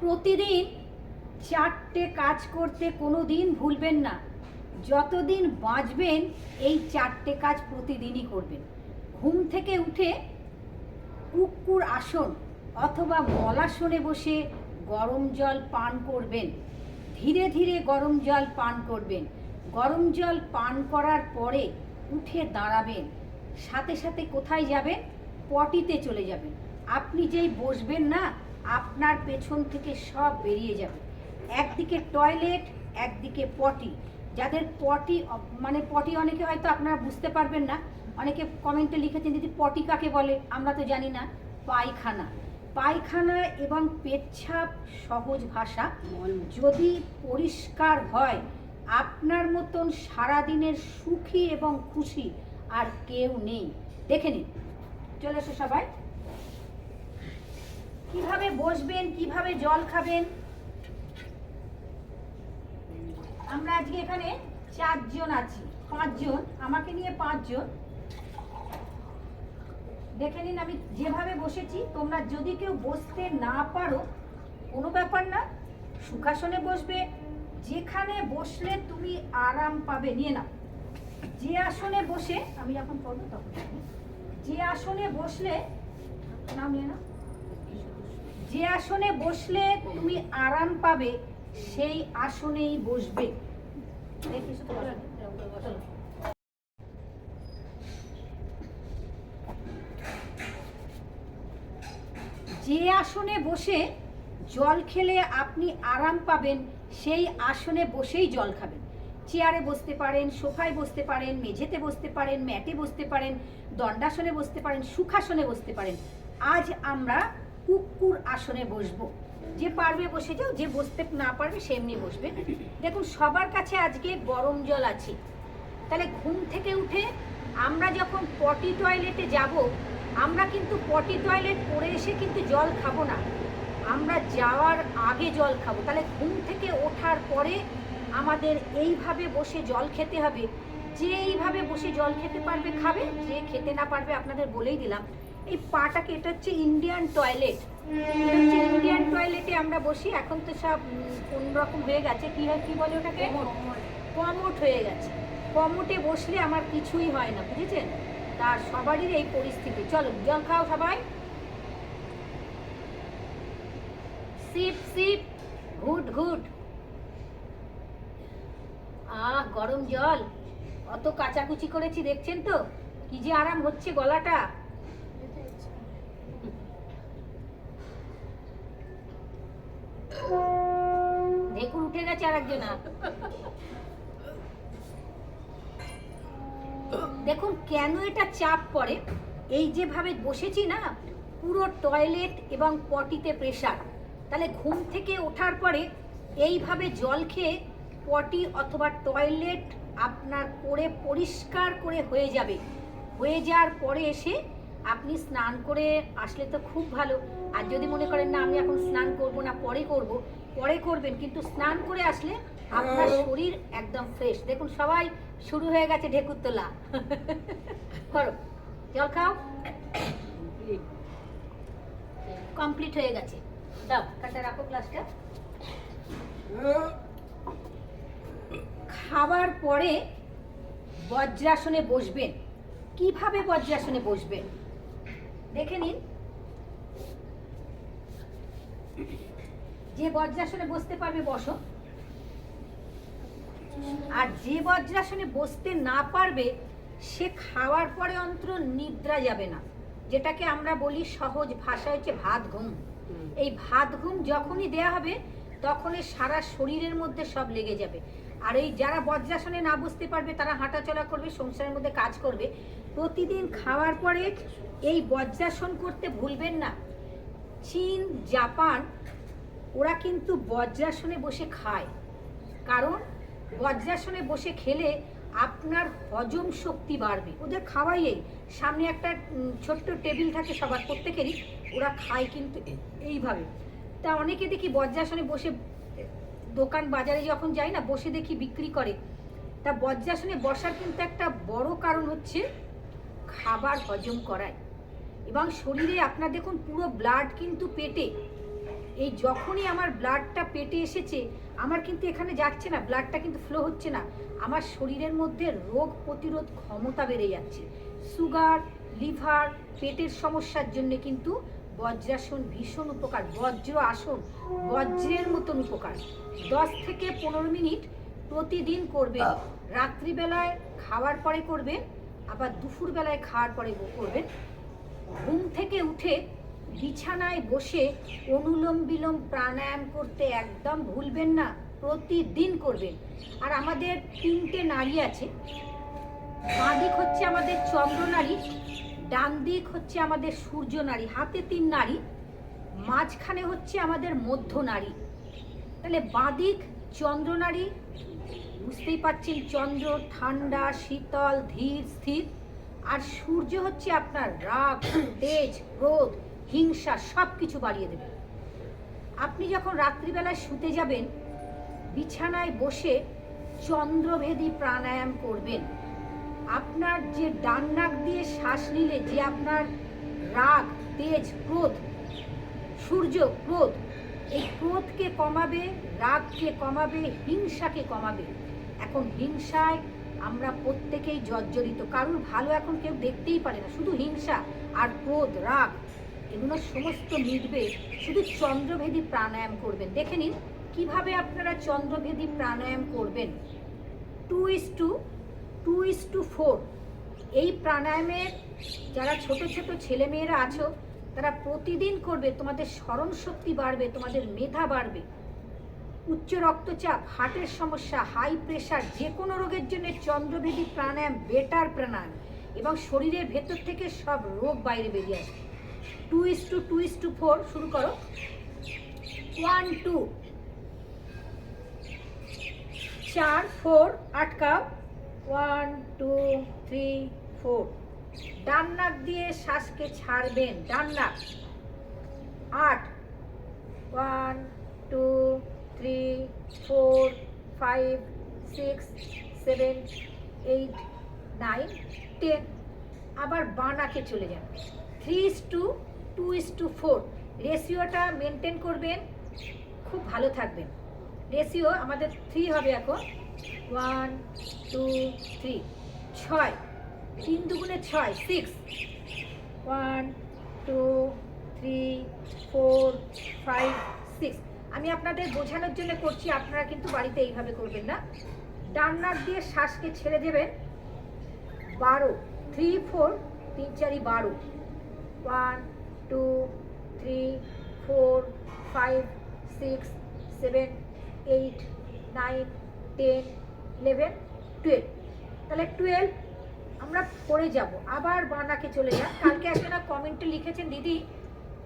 প্রতিদিন 4টে কাজ করতে কোনো দিন ভুলবেন না। যতদিন বাঁচবেন এই 4টে কাজ প্রতিদিনই করবেন। ঘুম থেকে উঠে কুক্কুর আসন অথবা মলাসনে বসে গরম জল পান করবেন। ধীরে ধীরে গরম জল পান করবেন। গরম জল পান করার পরে উঠে দাঁড়াবেন। সাথে সাথে কোথায় যাবেন? পটিতে চলে যাবেন। আপনি যেই বসবেন না, আপনার পেছন থেকে সব বেরিয়ে যাবে। একদিকে টয়লেট, একদিকে পটি। যাদের পটি পটি অনেকে হয়তো আপনারা বুঝতে পারবেন না, অনেকে কমেন্টে লিখেছেন দিদি পটি কাকে বলে, আমরা তো জানি না। পায়খানা। পায়খানা এবং পেচ্ছাপ সহজ ভাষা। যদি পরিষ্কার হয়, আপনার মতন সারাদিনের সুখী এবং খুশি আর কেউ নেই। দেখে নিন, চলে এসো সবাই। কিভাবে বসবেন, কিভাবে জল খাবেন। আমরা আজকে এখানে 4 জন আছি, 5 জন, আমাকে নিয়ে 5 জন। দেখে নিন আমি যেভাবে বসেছি। তোমরা যদি কেউ বসতে না পারো কোনো ব্যাপার না, সুখাসনে বসবে। যেখানে বসলে তুমি আরাম পাবে নিয়ে নাও। যে আসনে বসে, আমি যখন করবো তখন যে আসনে বসলে নাম নিয়ে নাও। যে আসনে বসলে তুমি আরাম পাবে সেই আসনেই বসবে। যে আসনে বসে জল খেলে আপনি আরাম পাবেন সেই আসনে বসেই জল খাবেন। চেয়ারে বসতে পারেন, সোফায় বসতে পারেন, মেঝেতে বসতে পারেন, ম্যাটে বসতে পারেন, দণ্ডাসনে বসতে পারেন, সুখাসনে বসতে পারেন। আজ আমরা কুক্কুর আসনে বসবো। যে পারবে বসে যাও, যে বসতে না পারবে সে এমনি বসবে। দেখুন সবার কাছে আজকে গরম জল আছে। তাহলে ঘুম থেকে উঠে আমরা যখন পটি টয়লেটে যাব, আমরা কিন্তু পটি টয়লেট করে এসে কিন্তু জল খাবো না, আমরা যাওয়ার আগে জল খাবো। তাহলে ঘুম থেকে ওঠার পরে আমাদের এইভাবে বসে জল খেতে হবে। যে এইভাবে বসে জল খেতে পারবে খাবে, যে খেতে না পারবে আপনাদের বলেই দিলাম। এই পাটাকে, এটা হচ্ছে ইন্ডিয়ান টয়লেট। এটা হচ্ছে ইন্ডিয়ান টয়লেটে আমরা বসি। এখন তো সব অন্যরকম হয়ে গেছে। কি হয়, কি বলে ওটাকে, কমোট হয়ে গেছে। কমোটে বসলে আমার কিছুই হয় না, বুঝেছেন? তার সবারই এই পরিস্থিতি। চলো জল খাও সবাই। সিপ সিপ, ঘুট ঘুট। গরম জল অত কাচাকুচি করেছি, দেখছেন তো কি যে আরাম হচ্ছে গলাটা। ঢেকুর উঠে গেছে আর একজনা। দেখুন কেন এটা চাপ পড়ে। এই যেভাবে বসেছি না, পুরো টয়লেট এবং পটিতে প্রেসার। তাহলে ঘুম থেকে ওঠার পরে এইভাবে জল খেয়ে পটি অথবা টয়লেট আপনার করে পরিষ্কার করে হয়ে যাবে। হয়ে যাওয়ার পরে এসে আপনি স্নান করে আসলে তো খুব ভালো। আর যদি মনে করেন না আমি এখন স্নান করব না, পরে করব, পরে করবেন, কিন্তু স্নান করে আসলে আপনার শরীর একদম ফ্রেশ। দেখুন সবাই শুরু হয়ে গেছে ঢেকুর তোলা। করো, জল খাও। কমপ্লিট হয়ে গেছে। দাও, কাটা রাখো গ্লাসটা। খাবার পরে বজ্রাসনে বসবেন। কিভাবে বজ্রাসনে বসবেন দেখে নিন। যে বজ্রাসনে বসতে পারবে বসো, আর যে বজ্রাসনে বসতে না পারবে সে খাওয়ার পরে অন্তত নিদ্রা যাবে না। যেটাকে আমরা বলি সহজ ভাষা হচ্ছে ভাত ঘুম। এই ভাত ঘুম যখনই দেয়া হবে তখনই সারা শরীরের মধ্যে সব লেগে যাবে। আর এই যারা বজ্রাসনে না বসতে পারবে তারা হাঁটাচলা করবে, সংসারের মধ্যে কাজ করবে। প্রতিদিন খাওয়ার পরে এই বজ্রাসন করতে ভুলবেন না। চীন, জাপান ওরা কিন্তু বজ্রাসনে বসে খায়। কারণ বজ্রাসনে বসে খেলে আপনার হজম শক্তি বাড়বে। ওদের খাওয়াই সামনে একটা ছোট্ট টেবিল থাকে সবার প্রত্যেকেরই, ওরা খায় কিন্তু এইভাবে। তা অনেকে দেখি বজ্রাসনে বসে, দোকান বাজারে যখন যাই না, বসে দেখি বিক্রি করে। তা বজ্রাসনে বসার কিন্তু একটা বড় কারণ হচ্ছে খাবার হজম করায়। এবং শরীরে আপনার দেখুন পুরো ব্লাড কিন্তু পেটে, এই যখনই আমার ব্লাডটা পেটে এসেছে, আমার কিন্তু এখানে যাচ্ছে না, ব্লাডটা কিন্তু ফ্লো হচ্ছে না, আমার শরীরের মধ্যে রোগ প্রতিরোধ ক্ষমতা বেড়ে যাচ্ছে। সুগার, লিভার, পেটের সমস্যার জন্য কিন্তু বজ্রাসন ভীষণ উপকার। বজ্র আসন বজ্রের মতন উপকার। 10 থেকে 15 মিনিট প্রতিদিন করবেন। রাত্রিবেলায় খাওয়ার পরে করবেন, আবার দুপুরবেলায় খাওয়ার পরে করবেন। ঘুম থেকে উঠে বিছানায় বসে অনুলোম বিলোম প্রাণায়াম করতে একদম ভুলবেন না, প্রতিদিন করবেন। আর আমাদের 3টে নাড়ি আছে। বাঁ দিক হচ্ছে আমাদের চন্দ্র নাড়ি, ডান দিক হচ্ছে আমাদের সূর্য নাড়ি, হাতে 3 নাড়ি, মাঝখানে হচ্ছে আমাদের মধ্য নাড়ি। তাহলে বাঁ দিক চন্দ্র নাড়ি, বুঝতেই পাচ্ছেন চন্দ্র ঠান্ডা, শীতল, ধীর, স্থির। আর সূর্য হচ্ছে আপনার রাগ, তেজ, ক্রোধ, হিংসা সব কিছু বাড়িয়ে দেবে। আপনি যখন রাত্রিবেলায় শুতে যাবেন, বিছানায় বসে চন্দ্রভেদী প্রাণায়াম করবেন। আপনার যে ডান নাক দিয়ে শ্বাস নিলে যে আপনার রাগ, তেজ, ক্রোধ, সূর্য ক্রোধ, এই ক্রোধকে কমাবে, রাগকে কমাবে, হিংসাকে কমাবে। এখন হিংসায় আমরা প্রত্যেকেই জর্জরিত, কারুর ভালো এখন কেউ দেখতেই পারে না, শুধু হিংসা আর ক্রোধ, রাগ, এগুলো সমস্ত মিটবে শুধু চন্দ্রভেদী প্রাণায়াম করবেন। দেখে নিন কিভাবে আপনারা চন্দ্রভেদী প্রাণায়াম করবেন। 2:4 এই প্রাণায়ামের যারা ছোট ছোট ছেলেমেয়েরা আছো তারা প্রতিদিন করবে, তোমাদের স্মরণ শক্তি বাড়বে, তোমাদের মেধা বাড়বে। উচ্চ রক্তচাপ, হার্টের সমস্যা, হাই প্রেশার, যে কোনো রোগের জন্য চন্দ্রভেদী প্রাণায়াম বেটার প্রাণায়াম, এবং শরীরের ভেতর থেকে সব রোগ বাইরে বেরিয়ে আসবে। 2:4 শুরু করো। 1 2 4 4 আটকাও। 1 2 3 4। ডান নাক দিয়ে শ্বাসকে ছাড়বেন, ডান নাক। 8 1 2 3 4 5 6 7 8 9 10। আবার বাঁ নাকে চলে যান। 3:2:4 রেশিওটা মেনটেন করবেন, খুব ভালো থাকবেন। রেশিও আমাদের 3 হবে এখন। 1 2 3 6, 3 দুগুণে 6 6। 1 2 3 4 5 6। আমি আপনাদের বোঝানোর জন্য করছি, আপনারা কিন্তু বাড়িতে এইভাবে করবেন না। ডান নাক দিয়ে শ্বাসকে ছেড়ে দেবেন। 12 3 4 3 4 12। 1 2 3 4 5 6 7 8 9 10 11 12। তাহলে 12 আমরা পড়ে যাব। আবার বানাকে চলে যান। কালকে একজনা কমেন্টে লিখেছেন, দিদি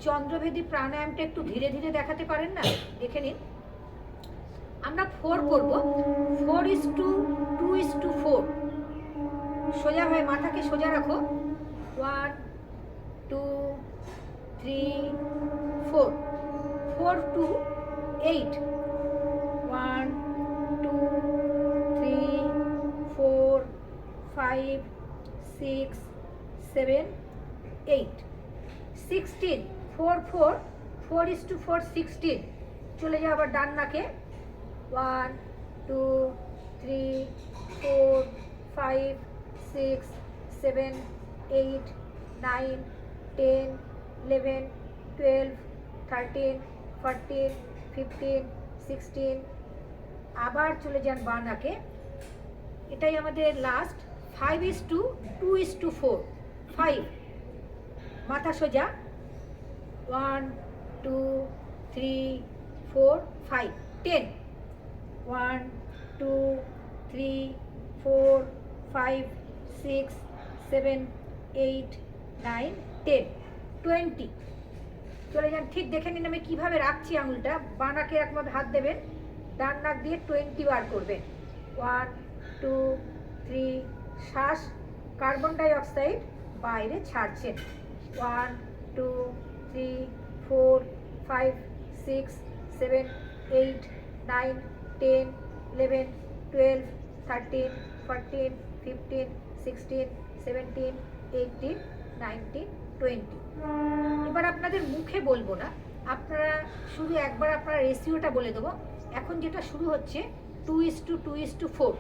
চন্দ্রভেদী প্রাণায়ামটা একটু ধীরে ধীরে দেখাতে পারেন না, দেখে নিন। আমরা 4 করব। 4:2:4 সোজা হয়ে মাথাকে সোজা রাখো। 1 2 3 4 4 2 8। 1 2 3 4 5 6 7 8 16 4 4 4:4 16। চলে যাও আবার ডান নাকে। 1 2 3 4 5 6 7 8 9 10 11 12 13 14 15 16। আবার চলে যান বাঁ নাকে। এটাই আমাদের লাস্ট। 5:2:4 5। মাথা সোজা। 1 2 3 4 5 10। 1 2 3 4 5 6 7 8 9 10 20। চলে যান। ঠিক দেখে নিন আমি কিভাবে রাখছি আঙুলটা। বাঁ নাকে একভাবে হাত দেবেন, ডান নাক দিয়ে 20 বার করবেন। 1 2 3 শ্বাস, কার্বন ডাই অক্সাইড বাইরে ছাড়ছেন। 1 2 3 4 5 6 7 8 9 10 11 12 13 14 15 16 17 18 19 20। এবার আপনাদের মুখে বলবো না, আপনারা শুধু একবার আপনারা রেশিওটা বলে দেবো। এখন যেটা শুরু হচ্ছে 2:2:4,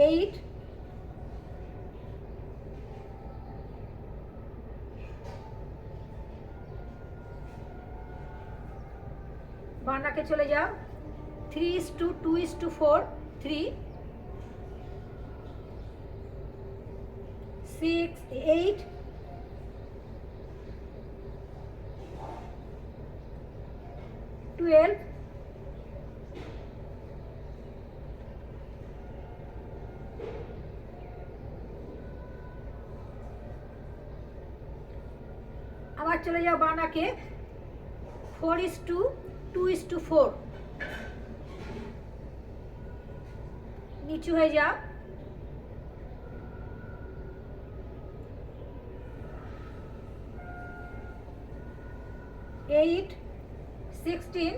8, বানাকে চলে যাও 3:2:4, 3, 6, 8, 12, আবার চলে যাও বানাকে 4:2:4, নিচু হয়ে যাও 8, 16,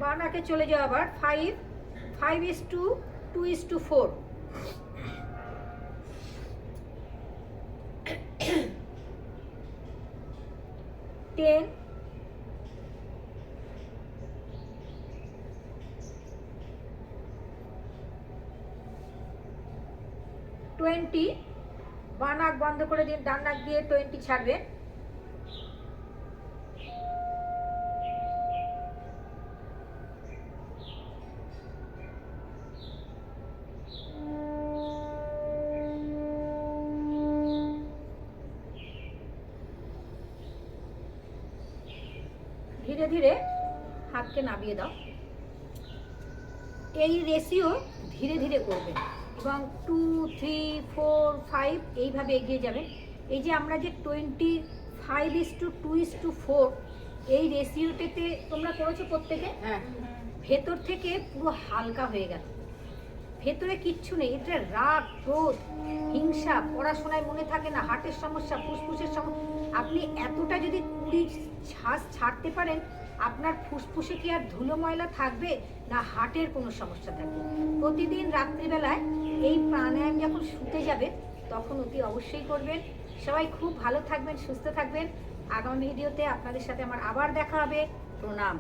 বানাকে চলে যাও আবার 5:2:4, 10, 20, বানাক বন্ধ করে দিন, ডান নাক দিয়ে 20 ছাড়বেন, 'ধীরে ধীরে হাতকে নামিয়ে দাও। এই রেশিও ধীরে ধীরে করবেন এবং 2, 3, 4, 5 এইভাবে এগিয়ে যাবেন। এই যে আমরা যে 25:2:4 এই রেশিওটাতে তোমরা করেছো প্রত্যেকে, হ্যাঁ, ভেতর থেকে পুরো হালকা হয়ে গেল, ভেতরে কিচ্ছু নেই। এটা রাগ, ক্রোধ, হিংসা, পড়াশোনায় মনে থাকে না, হার্টের সমস্যা, ফুসফুসের সমস্যা, আপনি এতটা যদি 20 শ্বাস ছাড়তে পারেন, আপনার ফুসফুসে কি আর ধুলো ময়লা থাকবে না হার্টের কোনো সমস্যা থাকবে? প্রতিদিন রাত্রিবেলায় এই প্রাণায়াম যখন শুতে যাবে তখন অতি অবশ্যই করবেন। সবাই খুব ভালো থাকবেন, সুস্থ থাকবেন। আগামী ভিডিওতে আপনাদের সাথে আমার আবার দেখা হবে। প্রণাম।